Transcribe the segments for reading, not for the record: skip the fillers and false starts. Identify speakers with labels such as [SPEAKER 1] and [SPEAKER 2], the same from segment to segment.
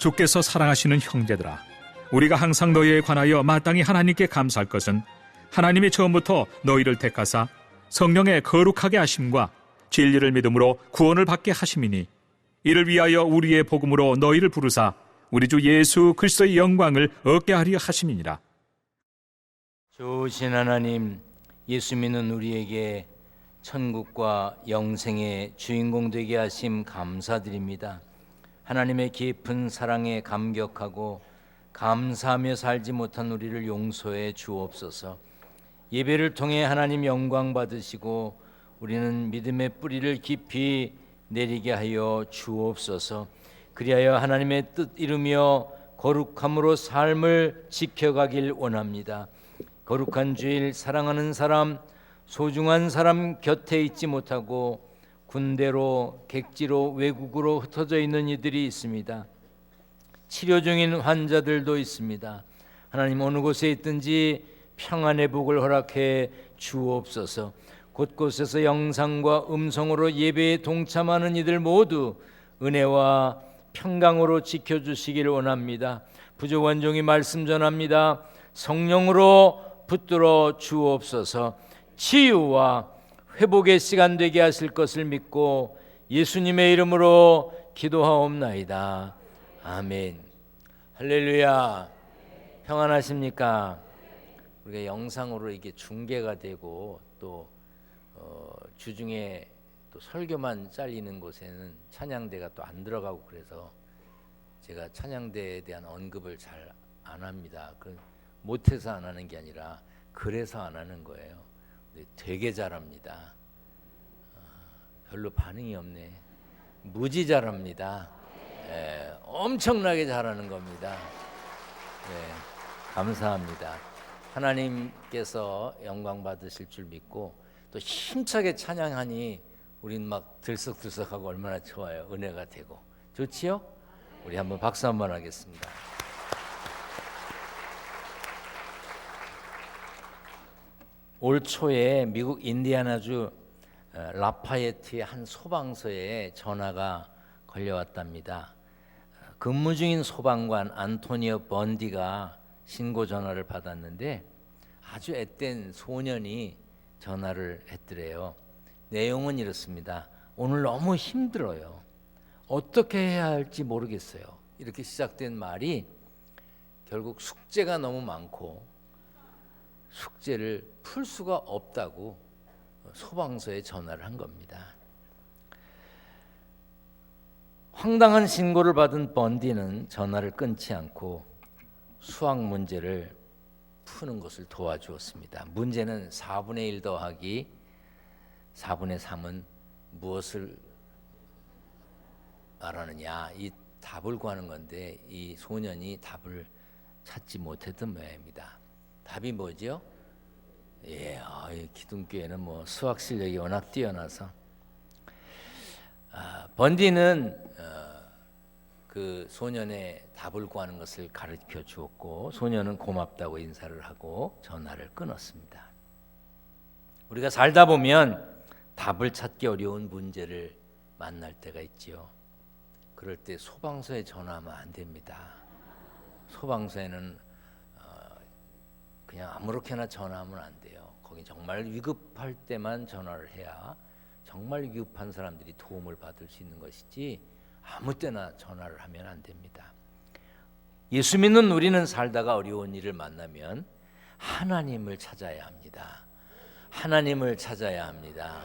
[SPEAKER 1] 주께서 사랑하시는 형제들아, 우리가 항상 너희에 관하여 마땅히 하나님께 감사할 것은 하나님이 처음부터 너희를 택하사 성령의 거룩하게 하심과 진리를 믿음으로 구원을 받게 하심이니, 이를 위하여 우리의 복음으로 너희를 부르사 우리 주 예수 그리스도의 영광을 얻게 하려 하심이니라.
[SPEAKER 2] 좋으신 하나님, 예수 믿는 우리에게 천국과 영생의 주인공 되게 하심 감사드립니다. 하나님의 깊은 사랑에 감격하고 감사하며 살지 못한 우리를 용서해 주옵소서. 예배를 통해 하나님 영광 받으시고 우리는 믿음의 뿌리를 깊이 내리게 하여 주옵소서. 그리하여 하나님의 뜻 이루며 거룩함으로 삶을 지켜가길 원합니다. 거룩한 주일, 사랑하는 사람, 소중한 사람 곁에 있지 못하고 군대로, 객지로, 외국으로 흩어져 있는 이들이 있습니다. 치료 중인 환자들도 있습니다. 하나님, 어느 곳에 있든지 평안의 복을 허락해 주옵소서. 곳곳에서 영상과 음성으로 예배에 동참하는 이들 모두 은혜와 평강으로 지켜주시기를 원합니다. 부족한 종이 말씀 전합니다. 성령으로 붙들어 주옵소서. 치유와 회복의 시간 되게 하실 것을 믿고 예수님의 이름으로 기도하옵나이다. 아멘. 할렐루야. 평안하십니까? 우리가 영상으로 이게 중계가 되고 또 주중에 또 설교만 잘리는 곳에는 찬양대가 또 안 들어가고 그래서 제가 찬양대에 대한 언급을 잘 안 합니다. 못해서 안 하는 게 아니라 그래서 안 하는 거예요. 근데 되게 잘합니다. 별로 반응이 없네. 무지 잘합니다. 엄청나게 잘하는 겁니다. 감사합니다. 하나님께서 영광 받으실 줄 믿고 또 힘차게 찬양하니 우린 막 들썩들썩하고 얼마나 좋아요. 은혜가 되고 좋지요? 우리 한번 박수 한번 하겠습니다. 올 초에 미국 인디애나주 라파예트의 한 소방서에 전화가 걸려왔답니다. 근무 중인 소방관 안토니오 번디가 신고 전화를 받았는데 아주 앳된 소년이 전화를 했더래요. 내용은 이렇습니다. 오늘 너무 힘들어요. 어떻게 해야 할지 모르겠어요. 이렇게 시작된 말이 결국 숙제가 너무 많고 숙제를 풀 수가 없다고 소방서에 전화를 한 겁니다. 황당한 신고를 받은 번디는 전화를 끊지 않고 수학 문제를 푸는 것을 도와주었습니다. 문제는 4분의 1 더하기 4분의 3은 무엇을 말하느냐, 이 답을 구하는 건데 이 소년이 답을 찾지 못했던 모양입니다. 답이 뭐죠? 기둥교회는 뭐 수학 실력이 워낙 뛰어나서 번디는 그 소년의 답을 구하는 것을 가르쳐 주었고 소년은 고맙다고 인사를 하고 전화를 끊었습니다. 우리가 살다 보면 답을 찾기 어려운 문제를 만날 때가 있지요. 그럴 때 소방서에 전화하면 안 됩니다. 소방서에는 그냥 아무렇게나 전화하면 안 돼요. 거기 정말 위급할 때만 전화를 해야 정말 위급한 사람들이 도움을 받을 수 있는 것이지 아무 때나 전화를 하면 안 됩니다. 예수 믿는 우리는 살다가 어려운 일을 만나면 하나님을 찾아야 합니다. 하나님을 찾아야 합니다.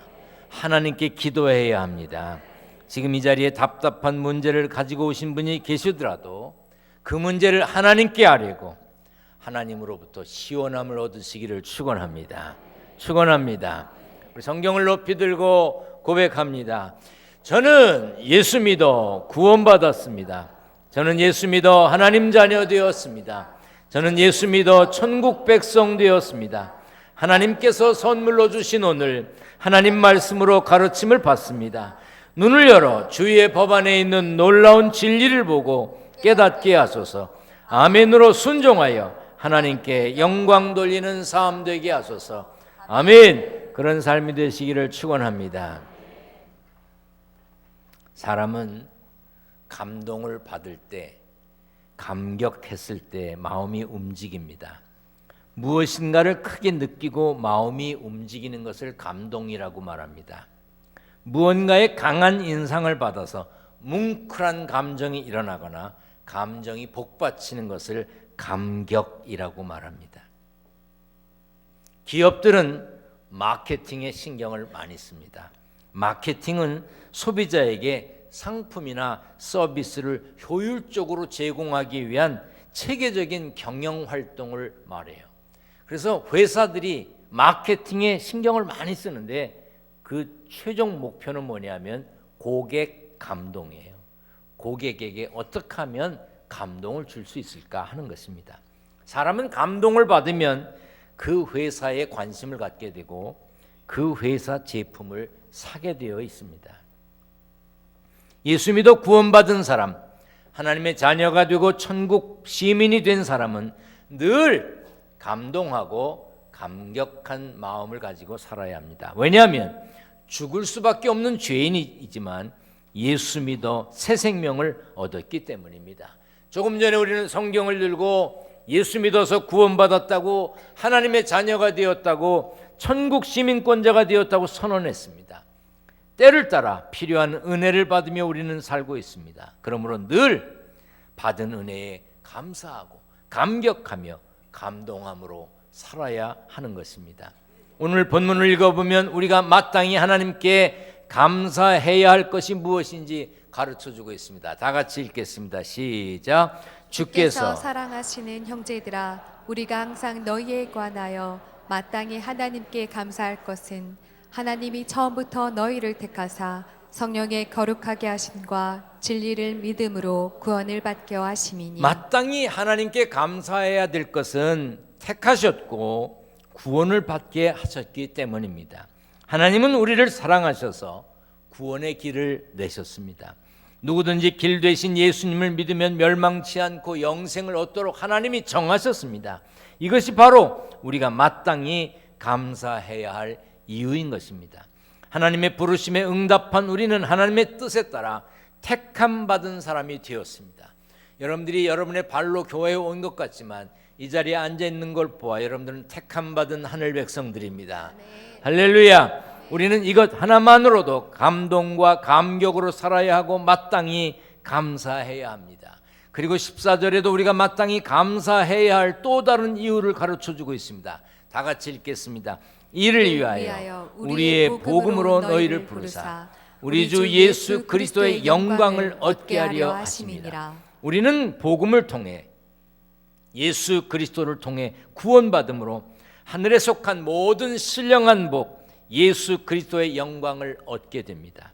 [SPEAKER 2] 하나님께 기도해야 합니다. 지금 이 자리에 답답한 문제를 가지고 오신 분이 계시더라도 그 문제를 하나님께 아뢰고 하나님으로부터 시원함을 얻으시기를 축원합니다. 축원합니다. 우리 성경을 높이 들고 고백합니다. 저는 예수 믿어 구원받았습니다. 저는 예수 믿어 하나님 자녀 되었습니다. 저는 예수 믿어 천국 백성 되었습니다. 하나님께서 선물로 주신 오늘 하나님 말씀으로 가르침을 받습니다. 눈을 열어 주의 법 안에 있는 놀라운 진리를 보고 깨닫게 하소서. 아멘으로 순종하여 하나님께 영광 돌리는 삶 되게 하소서. 아멘. 그런 삶이 되시기를 축원합니다. 사람은 감동을 받을 때 감격했을 때 마음이 움직입니다. 무엇인가를 크게 느끼고 마음이 움직이는 것을 감동이라고 말합니다. 무언가의 강한 인상을 받아서 뭉클한 감정이 일어나거나 감정이 복받치는 것을 감격이라고 말합니다. 기업들은 마케팅에 신경을 많이 씁니다. 마케팅은 소비자에게 상품이나 서비스를 효율적으로 제공하기 위한 체계적인 경영 활동을 말해요. 그래서 회사들이 마케팅에 신경을 많이 쓰는데 그 최종 목표는 뭐냐면 고객 감동이에요. 고객에게 어떻게 하면 감동을 줄 수 있을까 하는 것입니다. 사람은 감동을 받으면 그 회사에 관심을 갖게 되고 그 회사 제품을 사게 되어 있습니다. 예수 믿어 구원받은 사람, 하나님의 자녀가 되고 천국 시민이 된 사람은 늘 감동하고 감격한 마음을 가지고 살아야 합니다. 왜냐하면 죽을 수밖에 없는 죄인이지만 예수 믿어 새 생명을 얻었기 때문입니다. 조금 전에 우리는 성경을 들고 예수 믿어서 구원받았다고, 하나님의 자녀가 되었다고, 천국 시민권자가 되었다고 선언했습니다. 때를 따라 필요한 은혜를 받으며 우리는 살고 있습니다. 그러므로 늘 받은 은혜에 감사하고 감격하며 감동함으로 살아야 하는 것입니다. 오늘 본문을 읽어보면 우리가 마땅히 하나님께 감사해야 할 것이 무엇인지 가르쳐주고 있습니다. 다 같이 읽겠습니다. 시작. 주께서
[SPEAKER 3] 사랑하시는 형제들아, 우리가 항상 너희에 관하여 마땅히 하나님께 감사할 것은 하나님이 처음부터 너희를 택하사 성령의 거룩하게 하심과 진리를 믿음으로 구원을 받게 하심이니.
[SPEAKER 2] 마땅히 하나님께 감사해야 될 것은 택하셨고 구원을 받게 하셨기 때문입니다. 하나님은 우리를 사랑하셔서 구원의 길을 내셨습니다. 누구든지 길 되신 예수님을 믿으면 멸망치 않고 영생을 얻도록 하나님이 정하셨습니다. 이것이 바로 우리가 마땅히 감사해야 할 이유인 것입니다. 하나님의 부르심에 응답한 우리는 하나님의 뜻에 따라 택함 받은 사람이 되었습니다. 여러분들이 여러분의 발로 교회에 온 것 같지만 이 자리에 앉아 있는 걸 보아 여러분들은 택함 받은 하늘 백성들입니다. 할렐루야. 우리는 이것 하나만으로도 감동과 감격으로 살아야 하고 마땅히 감사해야 합니다. 그리고 14절에도 우리가 마땅히 감사해야 할 또 다른 이유를 가르쳐주고 있습니다. 다 같이 읽겠습니다. 이를 위하여 우리의 복음으로 너희를 부르사 우리 주 예수 그리스도의 영광을 얻게 하려 하심이라. 우리는 복음을 통해 예수 그리스도를 통해 구원받음으로 하늘에 속한 모든 신령한 복 예수 그리스도의 영광을 얻게 됩니다.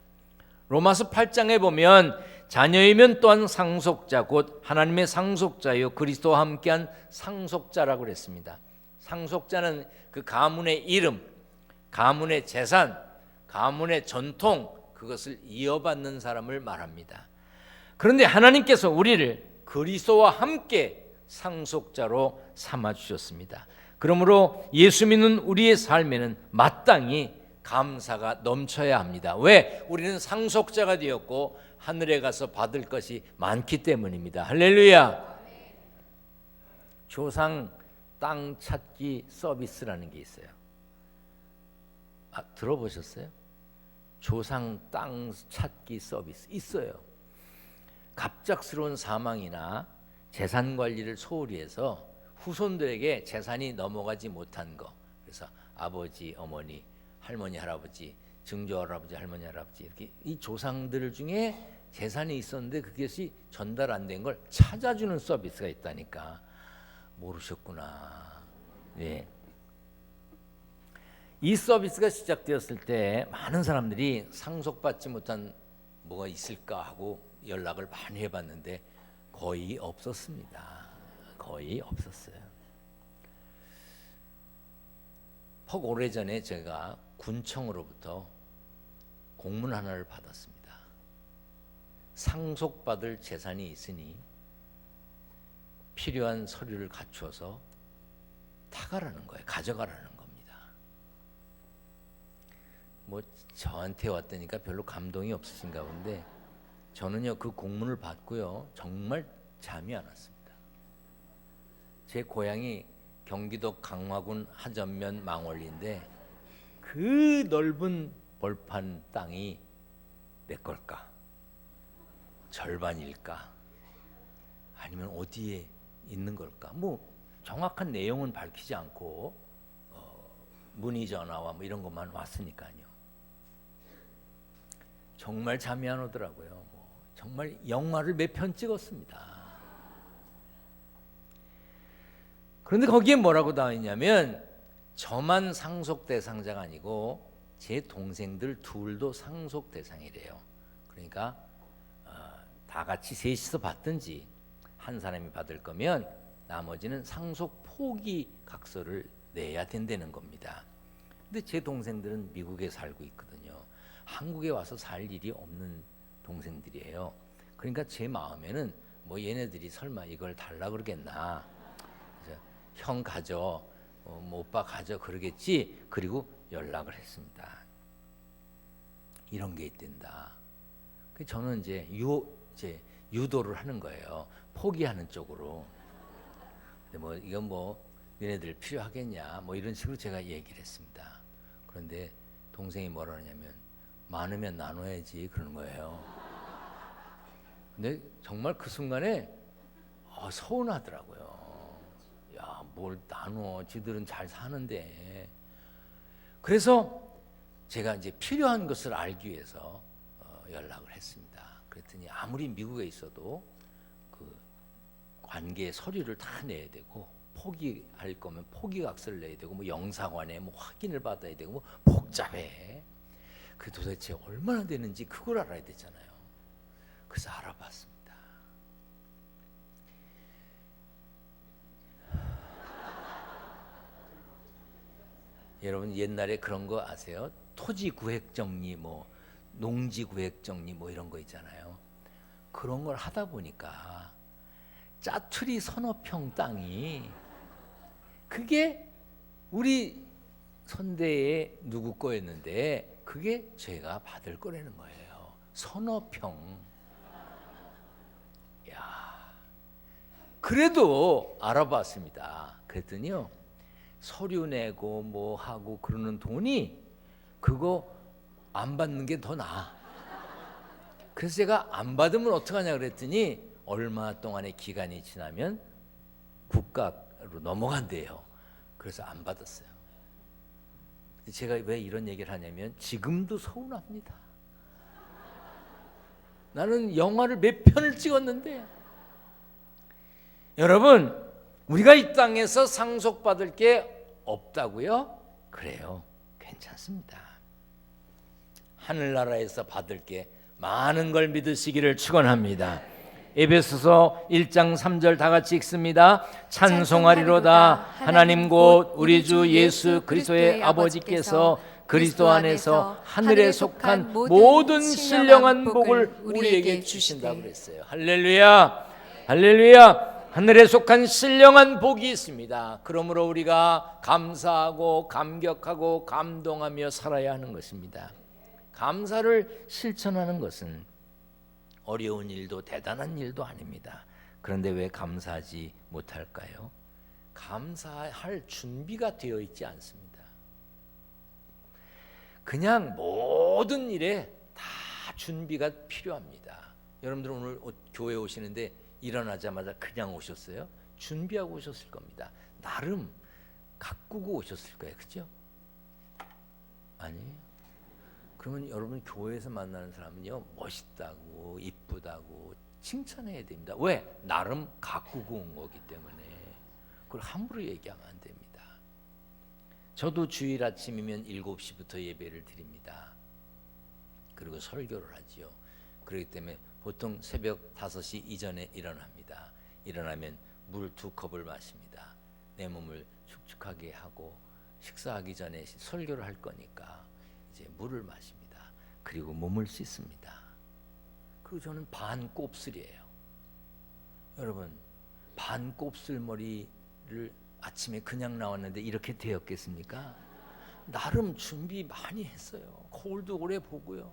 [SPEAKER 2] 로마서 8장에 보면 자녀이면 또한 상속자 곧 하나님의 상속자요 그리스도와 함께한 상속자라고 그랬습니다. 상속자는 그 가문의 이름, 가문의 재산, 가문의 전통 그것을 이어받는 사람을 말합니다. 그런데 하나님께서 우리를 그리스도와 함께 상속자로 삼아 주셨습니다. 그러므로 예수 믿는 우리의 삶에는 마땅히 감사가 넘쳐야 합니다. 왜? 우리는 상속자가 되었고 하늘에 가서 받을 것이 많기 때문입니다. 할렐루야. 조상 땅 찾기 서비스라는 게 있어요. 들어보셨어요? 조상 땅 찾기 서비스 있어요. 갑작스러운 사망이나 재산 관리를 소홀히 해서 후손들에게 재산이 넘어가지 못한 거, 그래서 아버지, 어머니, 할머니, 할아버지, 증조 할아버지, 할머니, 할아버지 이렇게 이 조상들 중에 재산이 있었는데 그것이 전달 안 된 걸 찾아주는 서비스가 있다니까. 모르셨구나. 네. 이 서비스가 시작되었을 때 많은 사람들이 상속받지 못한 뭐가 있을까 하고 연락을 많이 해봤는데 거의 없었습니다. 거의 없었어요. 퍽 오래전에 제가 군청으로부터 공문 하나를 받았습니다. 상속받을 재산이 있으니 필요한 서류를 갖추어서 타가라는 거예요. 가져가라는 겁니다. 뭐 저한테 왔다니까 별로 감동이 없으신가 본데 저는요 그 공문을 받고요 정말 잠이 안 왔습니다. 제 고향이 경기도 강화군 하전면 망원리인데 그 넓은 벌판 땅이 내 걸까? 절반일까? 아니면 어디에 있는 걸까? 뭐 정확한 내용은 밝히지 않고 문의 전화와 뭐 이런 것만 왔으니까요. 정말 잠이 안 오더라고요. 뭐 정말 영화를 몇 편 찍었습니다. 그런데 거기에 뭐라고 나와 있냐면 저만 상속 대상자가 아니고 제 동생들 둘도 상속 대상이래요. 그러니까 다 같이 셋이서 받든지 한 사람이 받을 거면 나머지는 상속 포기 각서를 내야 된다는 겁니다. 근데 제 동생들은 미국에 살고 있거든요. 한국에 와서 살 일이 없는 동생들이에요. 그러니까 제 마음에는 뭐 얘네들이 설마 이걸 달라 그러겠나, 그래서 형 가져, 뭐 오빠 가져 그러겠지. 그리고 연락을 했습니다. 이런 게 있댄다. 저는 이제 유도를 하는 거예요. 포기하는 쪽으로. 근데 뭐 이건 뭐 너네들 필요하겠냐 뭐 이런 식으로 제가 얘기를 했습니다. 그런데 동생이 뭐라 하냐면 많으면 나눠야지 그러는 거예요. 근데 정말 그 순간에 서운하더라고요. 야, 뭘 나눠, 지들은 잘 사는데. 그래서 제가 이제 필요한 것을 알기 위해서 연락을 했습니다. 그랬더니 아무리 미국에 있어도 그 관계 서류를 다 내야 되고, 포기할 거면 포기각서를 내야 되고, 뭐 영사관에 뭐 확인을 받아야 되고, 뭐 복잡해. 그 도대체 얼마나 되는지 그걸 알아야 되잖아요. 그래서 알아봤습니다. 여러분 옛날에 그런 거 아세요? 토지 구획 정리, 뭐 농지 구획 정리 뭐 이런 거 있잖아요. 그런 걸 하다 보니까 짜투리 서너 평 땅이 그게 우리 선대의 누구 거였는데 그게 제가 받을 거라는 거예요. 서너 평. 야, 그래도 알아봤습니다. 그랬더니요, 서류 내고 뭐 하고 그러는 돈이 그거 안 받는 게 더 나아. 그래서 제가 안 받으면 어떡하냐 그랬더니 얼마 동안의 기간이 지나면 국가로 넘어간대요. 그래서 안 받았어요. 제가 왜 이런 얘기를 하냐면 지금도 서운합니다. 나는 영화를 몇 편을 찍었는데, 여러분 우리가 이 땅에서 상속받을 게 없다고요? 그래요. 괜찮습니다. 하늘나라에서 받을 게 많은 걸 믿으시기를 축원합니다. 에베소서 1장 3절 다 같이 읽습니다. 찬송하리로다 하나님 곧 우리 주 예수 그리스도의 아버지께서 그리스도 안에서 하늘에 속한 모든 신령한 복을 우리에게 주신다고 그랬어요. 할렐루야, 할렐루야. 하늘에 속한 신령한 복이 있습니다. 그러므로 우리가 감사하고 감격하고 감동하며 살아야 하는 것입니다. 감사를 실천하는 것은 어려운 일도 대단한 일도 아닙니다. 그런데 왜 감사하지 못할까요? 감사할 준비가 되어 있지 않습니다. 그냥 모든 일에 다 준비가 필요합니다. 여러분들 오늘 교회 오시는데 일어나자마자 그냥 오셨어요? 준비하고 오셨을 겁니다. 나름 가꾸고 오셨을 거예요. 그죠? 아니에요. 그러면 여러분 교회에서 만나는 사람은요, 멋있다고 이쁘다고 칭찬해야 됩니다. 왜? 나름 가꾸고 온 거기 때문에. 그걸 함부로 얘기하면 안 됩니다. 저도 주일 아침이면 7시부터 예배를 드립니다. 그리고 설교를 하지요. 그렇기 때문에 보통 새벽 5시 이전에 일어납니다. 일어나면 물 2컵을 마십니다. 내 몸을 축축하게 하고 식사하기 전에 설교를 할 거니까 이제 물을 마십니다. 그리고 몸을 씻습니다. 그리고 저는 반 곱슬이에요. 여러분, 반 곱슬머리를 아침에 그냥 나왔는데 이렇게 되었겠습니까? 나름 준비 많이 했어요. 거울도 오래 보고요.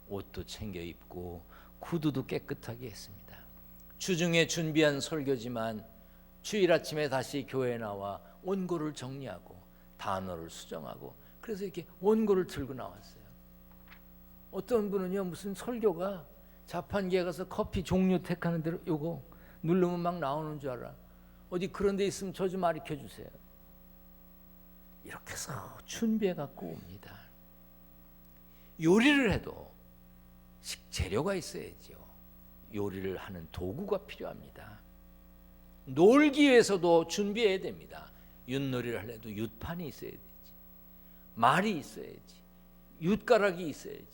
[SPEAKER 2] 옷도 챙겨 입고 구두도 깨끗하게 했습니다. 주중에 준비한 설교지만 주일 아침에 다시 교회에 나와 원고를 정리하고 단어를 수정하고 그래서 이렇게 원고를 들고 나왔어요. 어떤 분은요 무슨 설교가 자판기에 가서 커피 종류 택하는 대로 요거 누르면 막 나오는 줄 알아. 어디 그런 데 있으면 저 좀 가르쳐 주세요. 이렇게 해서 준비해 갖고 옵니다. 요리를 해도 식재료가 있어야죠. 요리를 하는 도구가 필요합니다. 놀기 위해서도 준비해야 됩니다. 윷놀이를 하려도 윷판이 있어야 되지. 말이 있어야지. 윷가락이 있어야지.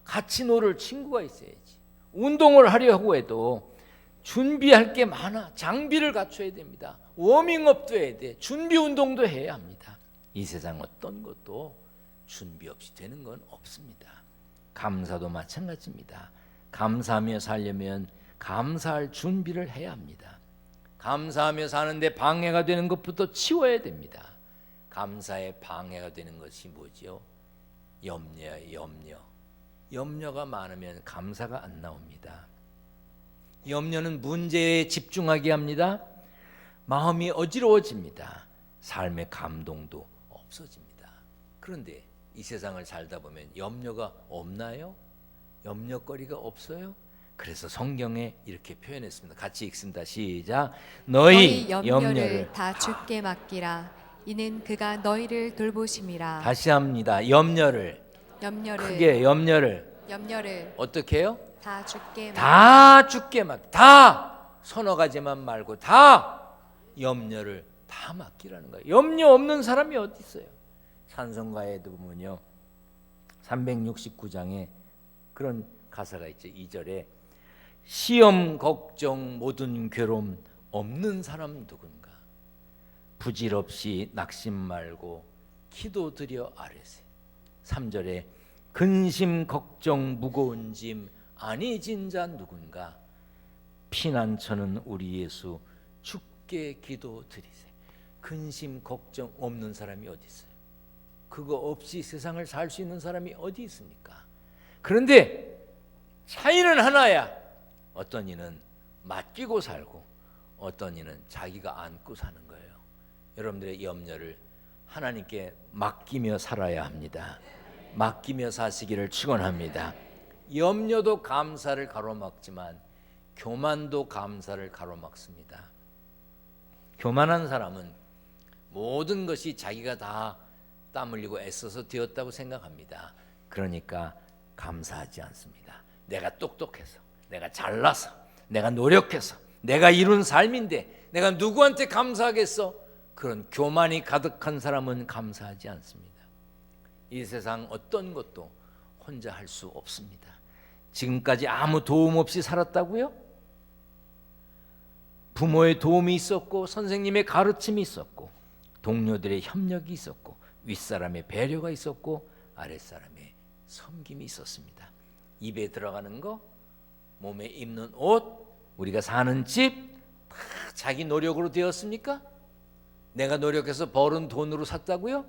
[SPEAKER 2] 같이 놀을 친구가 있어야지. 운동을 하려고 해도 준비할 게 많아. 장비를 갖춰야 됩니다. 워밍업도 해야 돼. 준비 운동도 해야 합니다. 이 세상 어떤 것도 준비 없이 되는 건 없습니다. 감사도 마찬가지입니다. 감사하며 살려면 감사할 준비를 해야 합니다. 감사하며 사는데 방해가 되는 것부터 치워야 됩니다. 감사에 방해가 되는 것이 뭐죠? 염려예요. 염려. 염려가 많으면 감사가 안 나옵니다. 염려는 문제에 집중하게 합니다. 마음이 어지러워집니다. 삶의 감동도 없어집니다. 그런데 이 세상을 살다 보면 염려가 없나요? 염려거리가 없어요? 그래서 성경에 이렇게 표현했습니다. 같이 읽습니다. 시작. 너희 염려를
[SPEAKER 3] 다 주께 맡기라. 이는 그가 너희를 돌보심이라.
[SPEAKER 2] 다시 합니다. 염려를 크게 염려를 어떻게 해요?
[SPEAKER 3] 다 주께
[SPEAKER 2] 다 주께 맡. 다 서너 가지만 말고 다 염려를 다 맡기라는 거예요. 염려 없는 사람이 어디 있어요? 찬송가에도 보면요 369장에 그런 가사가 있죠. 2절에 시험 걱정 모든 괴로움 없는 사람 누군가 부질없이 낙심 말고 기도드려 아뢰세. 3절에 근심 걱정 무거운 짐 아니 진 자 누군가 피난처는 우리 예수 주께 기도드리세. 근심 걱정 없는 사람이 어디 있어요? 그거 없이 세상을 살 수 있는 사람이 어디 있습니까? 그런데 차이는 하나야. 어떤 이는 맡기고 살고 어떤 이는 자기가 안고 사는 거예요. 여러분들의 염려를 하나님께 맡기며 살아야 합니다. 맡기며 사시기를 축원합니다. 염려도 감사를 가로막지만 교만도 감사를 가로막습니다. 교만한 사람은 모든 것이 자기가 다 땀 흘리고 애써서 되었다고 생각합니다. 그러니까 감사하지 않습니다. 내가 똑똑해서, 내가 잘나서, 내가 노력해서, 내가 이룬 삶인데 내가 누구한테 감사하겠어? 그런 교만이 가득한 사람은 감사하지 않습니다. 이 세상 어떤 것도 혼자 할 수 없습니다. 지금까지 아무 도움 없이 살았다고요? 부모의 도움이 있었고 선생님의 가르침이 있었고 동료들의 협력이 있었고 윗사람의 배려가 있었고 아랫사람의 섬김이 있었습니다. 입에 들어가는 거, 몸에 입는 옷, 우리가 사는 집 다 자기 노력으로 되었습니까? 내가 노력해서 벌은 돈으로 샀다고요?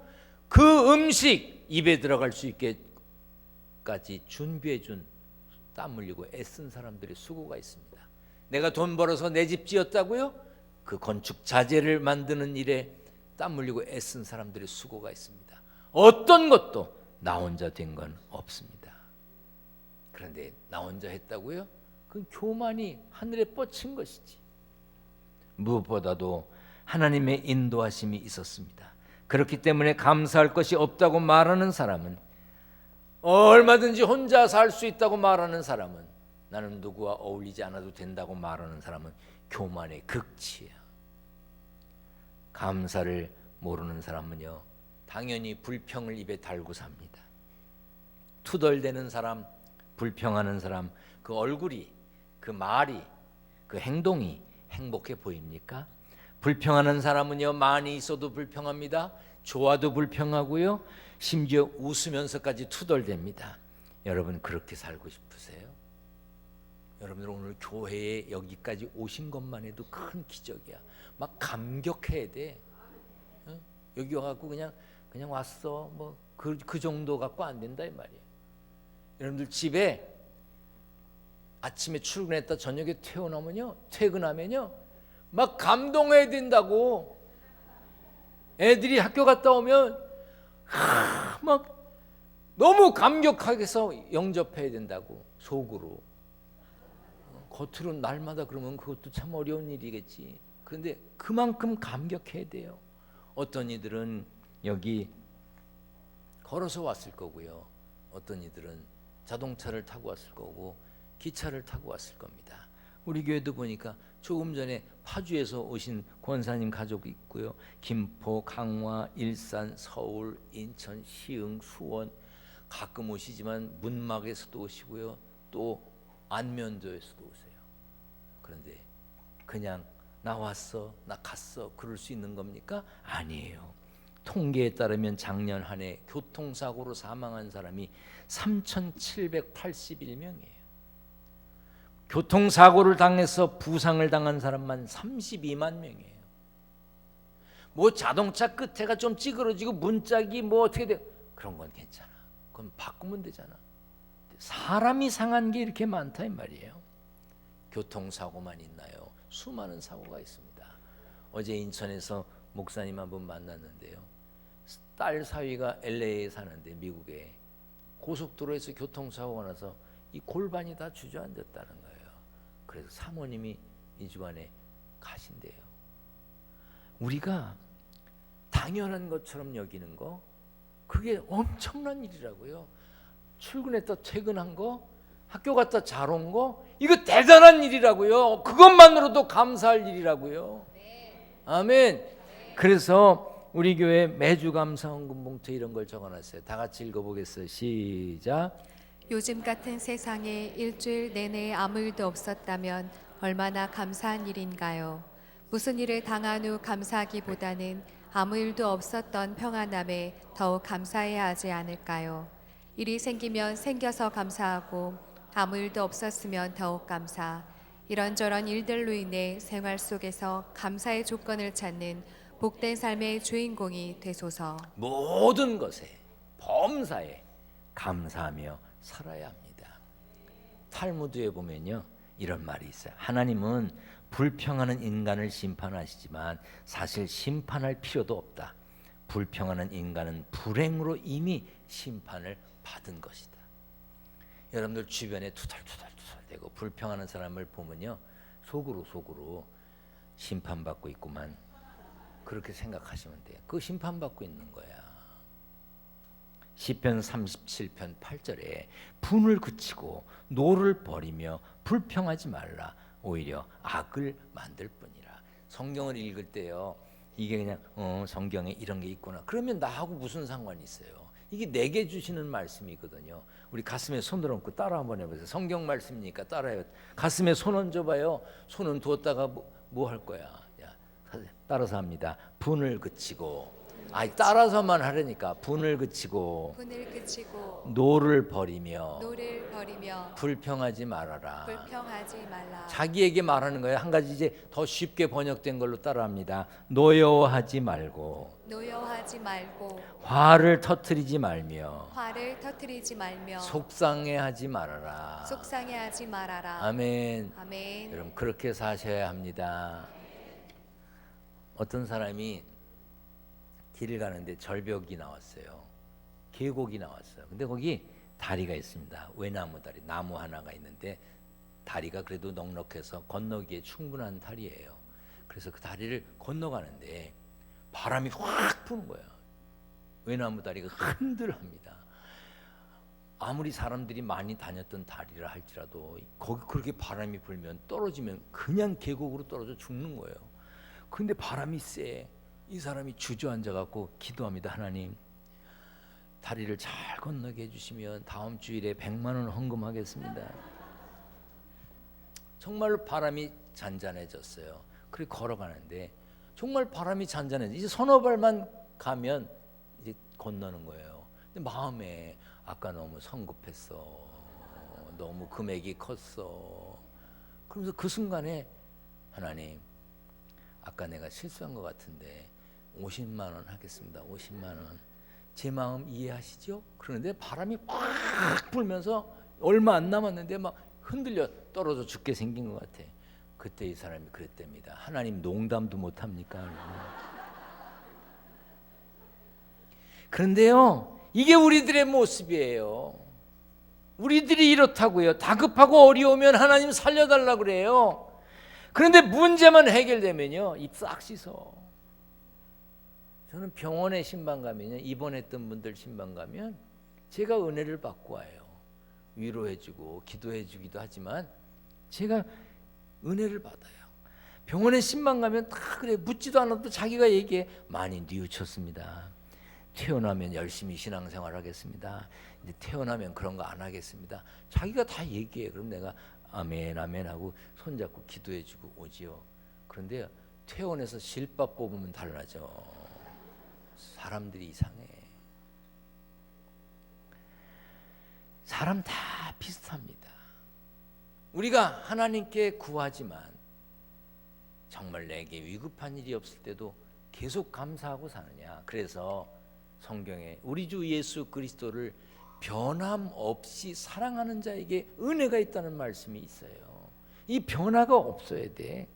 [SPEAKER 2] 그 음식 입에 들어갈 수 있게까지 준비해 준 땀 흘리고 애쓴 사람들의 수고가 있습니다. 내가 돈 벌어서 내 집 지었다고요? 그 건축 자재를 만드는 일에 땀 흘리고 애쓴 사람들의 수고가 있습니다. 어떤 것도 나 혼자 된 건 없습니다. 그런데 나 혼자 했다고요? 그건 교만이 하늘에 뻗친 것이지. 무엇보다도 하나님의 인도하심이 있었습니다. 그렇기 때문에 감사할 것이 없다고 말하는 사람은 얼마든지 혼자 살 수 있다고 말하는 사람은 나는 누구와 어울리지 않아도 된다고 말하는 사람은 교만의 극치야. 감사를 모르는 사람은요 당연히 불평을 입에 달고 삽니다. 투덜대는 사람, 불평하는 사람 그 얼굴이, 그 말이, 그 행동이 행복해 보입니까? 불평하는 사람은요 많이 있어도 불평합니다. 좋아도 불평하고요 심지어 웃으면서까지 투덜댑니다. 여러분 그렇게 살고 싶으세요? 여러분들 오늘 교회에 여기까지 오신 것만 해도 큰 기적이야. 막 감격해야 돼. 여기 와갖고 그냥 왔어. 뭐 그 정도 갖고 안 된다 이 말이야. 여러분들 집에 아침에 출근했다 저녁에 퇴근하면요 막 감동해야 된다고. 애들이 학교 갔다 오면 막 너무 감격하게 해서 영접해야 된다고. 속으로. 겉으로는 날마다 그러면 그것도 참 어려운 일이겠지. 그런데 그만큼 감격해야 돼요. 어떤 이들은 여기 걸어서 왔을 거고요, 어떤 이들은 자동차를 타고 왔을 거고 기차를 타고 왔을 겁니다. 우리 교회도 보니까 조금 전에 파주에서 오신 권사님 가족이 있고요, 김포, 강화, 일산, 서울, 인천, 시흥, 수원, 가끔 오시지만 문막에서도 오시고요, 또 안면도에서도 오세요. 그런데 그냥 나 왔어, 나 갔어 그럴 수 있는 겁니까? 아니에요. 통계에 따르면 작년 한 해 교통사고로 사망한 사람이 3,781명이에요. 교통사고를 당해서 부상을 당한 사람만 32만 명이에요. 뭐 자동차 끝에가 좀 찌그러지고 문짝이 뭐 어떻게 돼, 그런 건 괜찮아. 그건 바꾸면 되잖아. 사람이 상한 게 이렇게 많다 이 말이에요. 교통사고만 있나요? 수많은 사고가 있습니다. 어제 인천에서 목사님 한 분 만났는데요, 딸 사위가 LA에 사는데 미국에 고속도로에서 교통사고가 나서 이 골반이 다 주저앉았다는 거예요. 그래서 사모님이 이 주간에 가신대요. 우리가 당연한 것처럼 여기는 거, 그게 엄청난 일이라고요. 출근했다 퇴근한 거, 학교 갔다 잘 온 거, 이거 대단한 일이라고요. 그것만으로도 감사할 일이라고요. 아멘. 그래서 우리 교회 매주 감사 헌금 봉투 이런 걸 적어놨어요. 다 같이 읽어보겠어요. 시작.
[SPEAKER 3] 요즘 같은 세상에 일주일 내내 아무 일도 없었다면 얼마나 감사한 일인가요? 무슨 일을 당한 후 감사하기보다는 아무 일도 없었던 평안함에 더욱 감사해야 하지 않을까요? 일이 생기면 생겨서 감사하고 아무 일도 없었으면 더욱 감사. 이런저런 일들로 인해 생활 속에서 감사의 조건을 찾는 복된 삶의 주인공이 되소서.
[SPEAKER 2] 모든 것에 범사에 감사하며 살아야 합니다. 탈무드에 보면요 이런 말이 있어요. 하나님은 불평하는 인간을 심판하시지만 사실 심판할 필요도 없다. 불평하는 인간은 불행으로 이미 심판을 받은 것이다. 여러분들 주변에 투덜투덜대고 불평하는 사람을 보면요 속으로 심판받고 있구만, 그렇게 생각하시면 돼요. 그 심판받고 있는 거야. 시편 37편 8절에 분을 그치고 노를 버리며 불평하지 말라. 오히려 악을 만들 뿐이라. 성경을 읽을 때요, 이게 그냥 성경에 이런 게 있구나, 그러면 나하고 무슨 상관이 있어요? 이게 내게 주시는 말씀이거든요. 우리 가슴에 손을 얹고 따라 한번 해보세요. 성경 말씀이니까 따라해요. 가슴에 손 얹어봐요. 손은 두었다가 뭐 할 거야? 야, 따라서 합니다. 분을 그치고, 따라서만 하려니까. 분을 그치고 노를 버리며 불평하지 말아라.
[SPEAKER 3] 불평하지 말라.
[SPEAKER 2] 자기에게 말하는 거예요. 한 가지 이제 더 쉽게 번역된 걸로 따라합니다. 노여워하지 말고 화를 터뜨리지 말며 속상해하지 말아라. 아멘. 여러분 그렇게 사셔야 합니다. 어떤 사람이 길을 가는데 절벽이 나왔어요. 계곡이 나왔어요. 근데 거기 다리가 있습니다. 외나무 다리, 나무 하나가 있는데 다리가 그래도 넉넉해서 건너기에 충분한 다리예요. 그래서 그 다리를 건너가는데 바람이 확 부는 거예요. 외나무 다리가 흔들합니다. 아무리 사람들이 많이 다녔던 다리라 할지라도 거기 그렇게 바람이 불면 떨어지면 그냥 계곡으로 떨어져 죽는 거예요. 근데 바람이 세. 이 사람이 주저앉아 갖고 기도합니다. 하나님, 다리를 잘 건너게 해주시면 다음 주일에 100만 원 헌금하겠습니다. 정말로 바람이 잔잔해졌어요. 그렇게 걸어가는데 정말 바람이 잔잔해져. 이제 서너 발만 가면 이제 건너는 거예요. 근데 마음에 아까 너무 성급했어, 너무 금액이 컸어. 그러면서 그 순간에 하나님, 아까 내가 실수한 것 같은데 50만 원 하겠습니다. 50만 원. 제 마음 이해하시죠? 그런데 바람이 확 불면서 얼마 안 남았는데 막 흔들려 떨어져 죽게 생긴 것 같아. 그때 이 사람이 그랬답니다. 하나님 농담도 못합니까? 그런데요, 이게 우리들의 모습이에요. 우리들이 이렇다고요. 다급하고 어려우면 하나님 살려달라고 그래요. 그런데 문제만 해결되면요, 입 싹 씻어. 저는 병원에 신방 가면요, 입원했던 분들 신방 가면 제가 은혜를 받고 와요. 위로해주고 기도해주기도 하지만 제가 은혜를 받아요. 병원에 신방 가면 다 그래. 묻지도 않아도 자기가 얘기해. 많이 뉘우쳤습니다. 태어나면 열심히 신앙생활 하겠습니다. 이제 태어나면 그런 거 안 하겠습니다. 자기가 다 얘기해. 그럼 내가 아멘 아멘 하고 손잡고 기도해주고 오지요. 그런데 퇴원해서 실밥 뽑으면 달라져. 사람들이 이상해. 사람 다 비슷합니다. 우리가 하나님께 구하지만 정말 내게 위급한 일이 없을 때도 계속 감사하고 사느냐. 그래서 성경에 우리 주 예수 그리스도를 변함없이 사랑하는 자에게 은혜가 있다는 말씀이 있어요. 이 변화가 없어야 돼.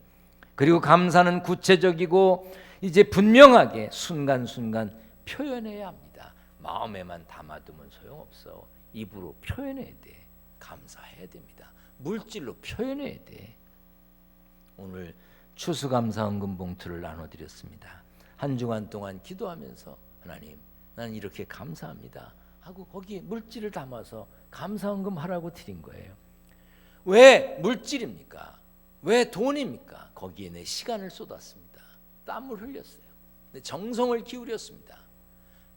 [SPEAKER 2] 그리고 감사는 구체적이고 이제 분명하게 순간순간 표현해야 합니다. 마음에만 담아두면 소용없어. 입으로 표현해야 돼. 감사해야 됩니다. 물질로 표현해야 돼. 오늘 추수감사헌금 봉투를 나눠드렸습니다. 한 주간 동안 기도하면서 하나님, 나는 이렇게 감사합니다 하고 거기에 물질을 담아서 감사헌금 하라고 드린 거예요. 왜 물질입니까? 왜 돈입니까? 거기에 내 시간을 쏟았습니다. 땀을 흘렸어요. 내 정성을 기울였습니다.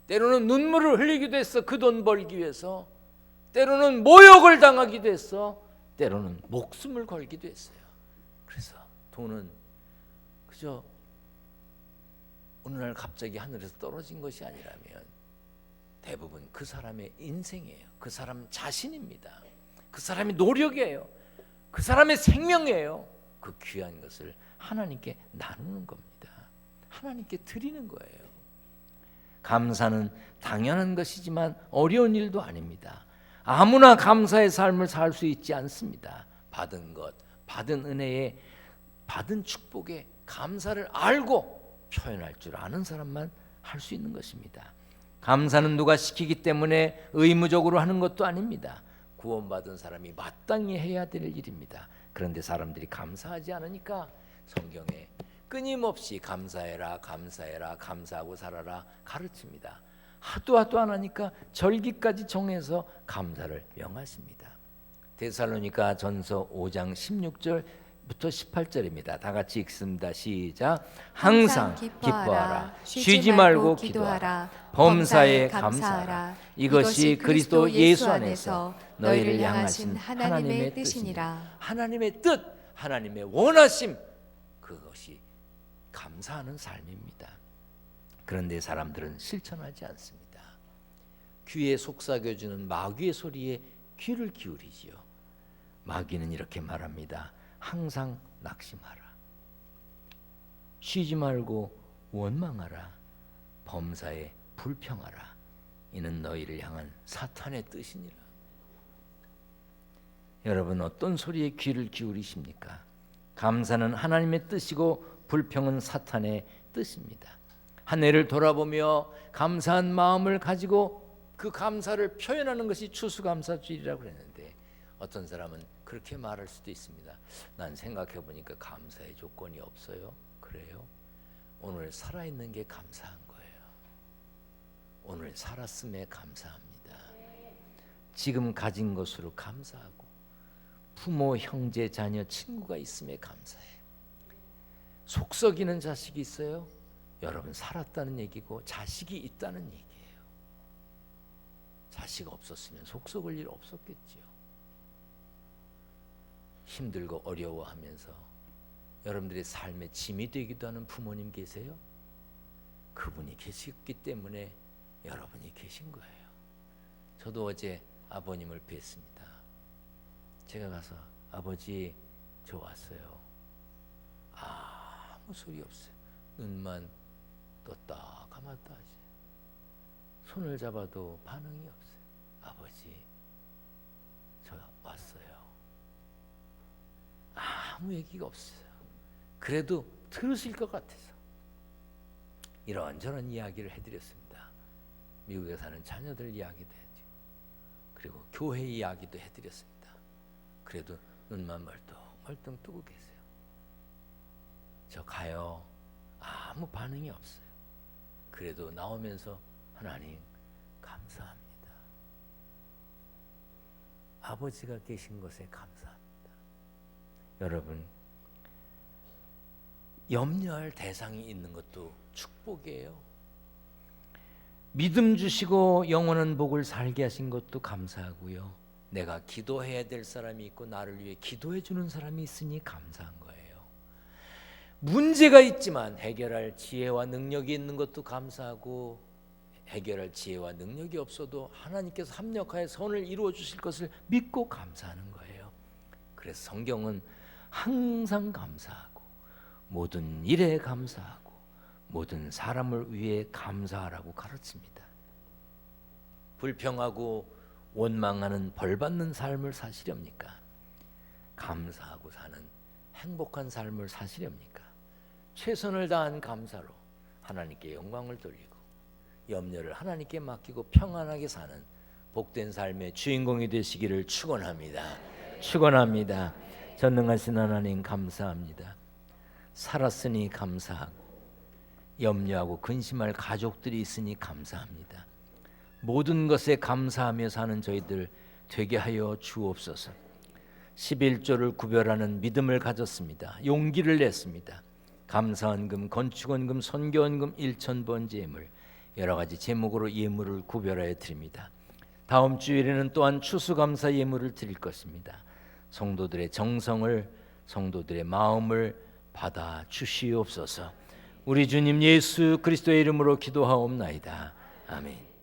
[SPEAKER 2] 때로는 눈물을 흘리기도 했어. 그 돈 벌기 위해서. 때로는 모욕을 당하기도 했어. 때로는 목숨을 걸기도 했어요. 그래서 돈은 그저 어느 날 갑자기 하늘에서 떨어진 것이 아니라면 대부분 그 사람의 인생이에요. 그 사람 자신입니다. 그 사람의 노력이에요. 그 사람의 생명이에요. 그 귀한 것을 하나님께 나누는 겁니다. 하나님께 드리는 거예요. 감사는 당연한 것이지만 어려운 일도 아닙니다. 아무나 감사의 삶을 살 수 있지 않습니다. 받은 것, 받은 은혜에, 받은 축복에 감사를 알고 표현할 줄 아는 사람만 할 수 있는 것입니다. 감사는 누가 시키기 때문에 의무적으로 하는 것도 아닙니다. 구원받은 사람이 마땅히 해야 될 일입니다. 그런데 사람들이 감사하지 않으니까 성경에 끊임없이 감사해라, 감사해라, 감사하고 살아라 가르칩니다. 하도 안 하니까 절기까지 정해서 감사를 명하십니다. 데살로니가 전서 5장 16절부터 18절입니다. 다 같이 읽습니다. 시작. 항상 기뻐하라. 쉬지 말고 기도하라. 범사에 감사하라. 이것이 그리스도 예수 안에서 너희를 향하신 하나님의 뜻이니라. 하나님의 뜻, 하나님의 원하심, 그것이 감사하는 삶입니다. 그런데 사람들은 실천하지 않습니다. 귀에 속삭여주는 마귀의 소리에 귀를 기울이지요. 마귀는 이렇게 말합니다. 항상 낙심하라. 쉬지 말고 원망하라. 범사에 불평하라. 이는 너희를 향한 사탄의 뜻이니라. 여러분, 어떤 소리에 귀를 기울이십니까? 감사는 하나님의 뜻이고 불평은 사탄의 뜻입니다. 한 해를 돌아보며 감사한 마음을 가지고 그 감사를 표현하는 것이 추수감사주일이라고 그랬는데 어떤 사람은 그렇게 말할 수도 있습니다. 난 생각해 보니까 감사의 조건이 없어요. 그래요? 오늘 살아있는 게 감사한 거예요. 오늘 살았음에 감사합니다. 지금 가진 것으로 감사하고 부모, 형제, 자녀, 친구가 있음에 감사해요. 속 썩이는 자식이 있어요? 여러분, 살았다는 얘기고 자식이 있다는 얘기예요. 자식 없었으면 속 썩을 일 없었겠지요. 힘들고 어려워하면서 여러분들의 삶에 짐이 되기도 하는 부모님 계세요? 그분이 계셨기 때문에 여러분이 계신 거예요. 저도 어제 아버님을 뵀습니다. 제가 가서 아버지 저 왔어요. 아무 소리 없어요. 눈만 떴다 감았다 하지. 손을 잡아도 반응이 없어요. 아버지 저 왔어요. 아무 얘기가 없어요. 그래도 들으실 것 같아서 이런저런 이야기를 해드렸습니다. 미국에 사는 자녀들 이야기도 해드리고, 그리고 교회 이야기도 해드렸습니다. 그래도 눈만 멀뚱멀뚱 뜨고 계세요. 저 가요. 아무 반응이 없어요. 그래도 나오면서 하나님 감사합니다. 아버지가 계신 것에 감사합니다. 여러분, 염려할 대상이 있는 것도 축복이에요. 믿음 주시고 영원한 복을 살게 하신 것도 감사하고요. 내가 기도해야 될 사람이 있고 나를 위해 기도해 주는 사람이 있으니 감사한 거예요. 문제가 있지만 해결할 지혜와 능력이 있는 것도 감사하고, 해결할 지혜와 능력이 없어도 하나님께서 합력하여 선을 이루어 주실 것을 믿고 감사하는 거예요. 그래서 성경은 항상 감사하고, 모든 일에 감사하고, 모든 사람을 위해 감사하라고 가르칩니다. 불평하고 원망하는 벌받는 삶을 사시렵니까? 감사하고 사는 행복한 삶을 사시렵니까? 최선을 다한 감사로 하나님께 영광을 돌리고 염려를 하나님께 맡기고 평안하게 사는 복된 삶의 주인공이 되시기를 축원합니다. 축원합니다. 전능하신 하나님 감사합니다. 살았으니 감사하고, 염려하고 근심할 가족들이 있으니 감사합니다. 모든 것에 감사하며 사는 저희들 되게 하여 주옵소서. 11조를 구별하는 믿음을 가졌습니다. 용기를 냈습니다. 감사헌금, 건축헌금, 선교헌금, 일천번제물, 여러 가지 제목으로 예물을 구별하여 드립니다. 다음 주일에는 또한 추수감사 예물을 드릴 것입니다. 성도들의 정성을, 성도들의 마음을 받아 주시옵소서. 우리 주님 예수 그리스도의 이름으로 기도하옵나이다. 아멘.